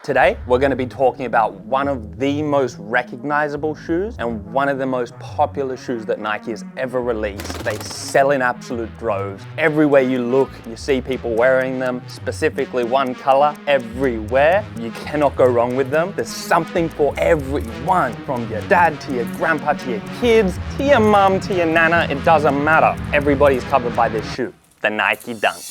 Today, we're going to be talking about one of the most recognizable shoes and one of the most popular shoes that Nike has ever released. They sell in absolute droves. Everywhere you look, you see people wearing them, specifically one color, everywhere. You cannot go wrong with them. There's something for everyone, from your dad to your grandpa to your kids, to your mum, to your nana, it doesn't matter. Everybody's covered by this shoe, the Nike Dunk.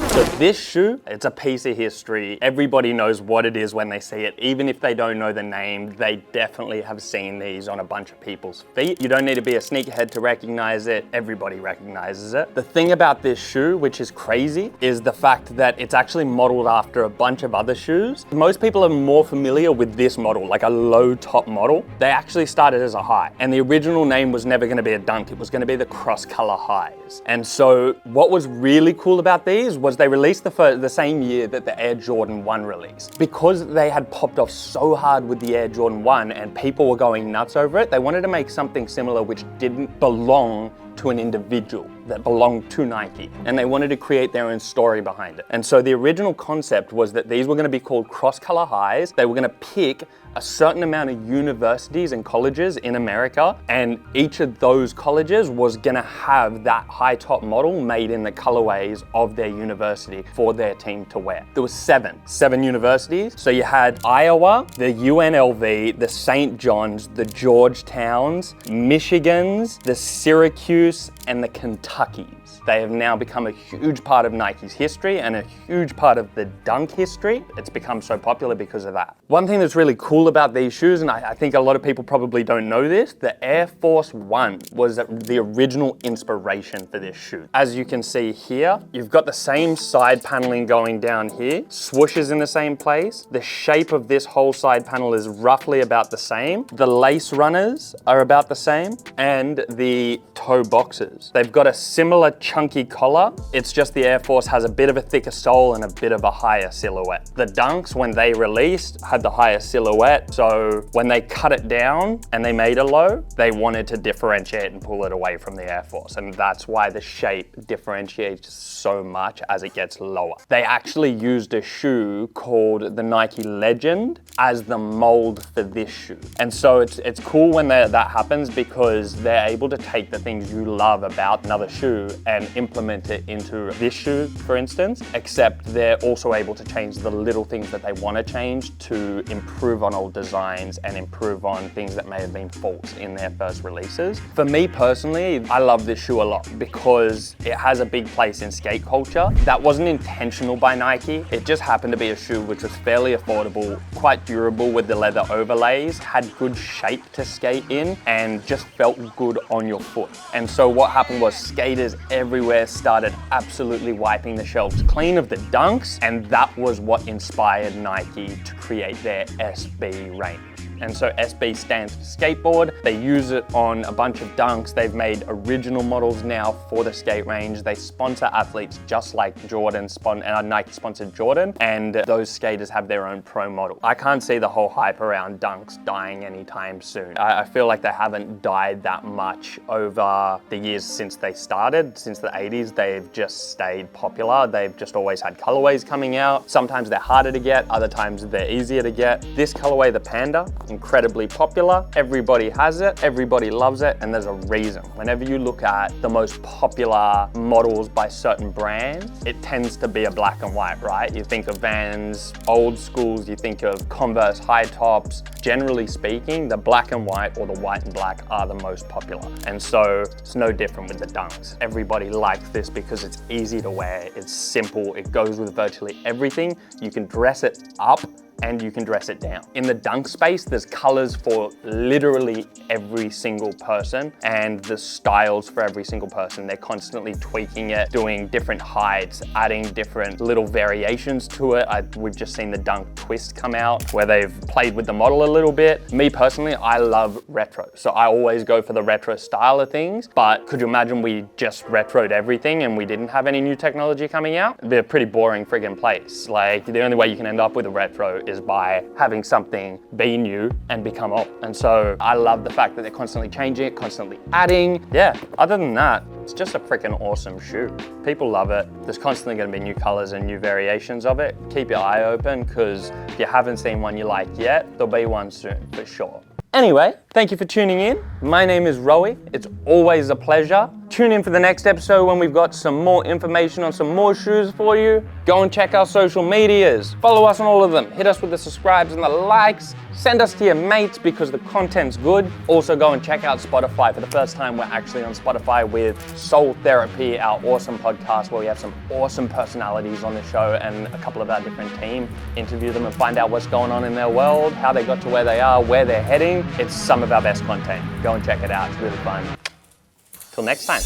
So this shoe, it's a piece of history. Everybody knows what it is when they see it. Even if they don't know the name, they definitely have seen these on a bunch of people's feet. You don't need to be a sneakerhead to recognize it. Everybody recognizes it. The thing about this shoe, which is crazy, is the fact that it's actually modeled after a bunch of other shoes. Most people are more familiar with this model, like a low top model. They actually started as a high, and the original name was never gonna be a Dunk. It was gonna be the cross color highs. And so what was really cool about these was they released the same year that the Air Jordan 1 released. Because they had popped off so hard with the Air Jordan 1 and people were going nuts over it, they wanted to make something similar which didn't belong to an individual, that belonged to Nike. And they wanted to create their own story behind it. And so the original concept was that these were gonna be called cross-color highs. They were gonna pick a certain amount of universities and colleges in America, and each of those colleges was gonna have that high top model made in the colorways of their university for their team to wear. There was seven universities. So you had Iowa, the UNLV, the St. John's, the Georgetowns, Michigans, the Syracuse, and the Kentuckys. They have now become a huge part of Nike's history and a huge part of the Dunk history. It's become so popular because of that. One thing that's really cool about these shoes, and I think a lot of people probably don't know this, the Air Force One was the original inspiration for this shoe. As you can see here, you've got the same side paneling going down here, swooshes in the same place. The shape of this whole side panel is roughly about the same. The lace runners are about the same, and the toe boxes. They've got a similar chunky collar. It's just the Air Force has a bit of a thicker sole and a bit of a higher silhouette. The Dunks, when they released, had the higher silhouette. So when they cut it down and they made a low, they wanted to differentiate and pull it away from the Air Force. And that's why the shape differentiates so much as it gets lower. They actually used a shoe called the Nike Legend as the mold for this shoe. And so it's cool when that happens, because they're able to take the things you love about another shoe and implement it into this shoe, for instance, except they're also able to change the little things that they want to change to improve on old designs and improve on things that may have been faults in their first releases. For me personally, I love this shoe a lot because it has a big place in skate culture. That wasn't intentional by Nike. It just happened to be a shoe which was fairly affordable, quite durable with the leather overlays, had good shape to skate in, and just felt good on your foot. And so what happened was skaters everywhere started absolutely wiping the shelves clean of the Dunks, and that was what inspired Nike to create their SB range. And so SB stands for skateboard. They use it on a bunch of Dunks. They've made original models now for the skate range. They sponsor athletes just like Nike sponsored Jordan, and those skaters have their own pro model. I can't see the whole hype around Dunks dying anytime soon. I feel like they haven't died that much over the years since they started. Since the 80s, they've just stayed popular. They've just always had colorways coming out. Sometimes they're harder to get, other times they're easier to get. This colorway, the Panda, incredibly popular. Everybody has it, everybody loves it, and there's a reason. Whenever you look at the most popular models by certain brands, it tends to be a black and white, right? You think of Vans, old schools, you think of Converse high tops. Generally speaking, the black and white or the white and black are the most popular. And so it's no different with the Dunks. Everybody likes this because it's easy to wear, it's simple, it goes with virtually everything. You can dress it up and you can dress it down. In the Dunk space, there's colors for literally every single person and the styles for every single person. They're constantly tweaking it, doing different heights, adding different little variations to it. We've just seen the Dunk Twist come out where they've played with the model a little bit. Me personally, I love retro. So I always go for the retro style of things, but could you imagine we just retroed everything and we didn't have any new technology coming out? It'd be a pretty boring friggin' place. Like, the only way you can end up with a retro is by having something be new and become old. And so I love the fact that they're constantly changing it, constantly adding. Yeah, other than that, it's just a freaking awesome shoe. People love it. There's constantly gonna be new colors and new variations of it. Keep your eye open, because if you haven't seen one you like yet, there'll be one soon, for sure. Anyway, thank you for tuning in. My name is Rowie. It's always a pleasure. Tune in for the next episode when we've got some more information on some more shoes for you. Go and check our social medias. Follow us on all of them. Hit us with the subscribes and the likes. Send us to your mates because the content's good. Also go and check out Spotify. For the first time, we're actually on Spotify with Soul Therapy, our awesome podcast where we have some awesome personalities on the show and a couple of our different team. Interview them and find out what's going on in their world, how they got to where they are, where they're heading. It's some of our best content. Go and check it out. It's really fun. Till next time.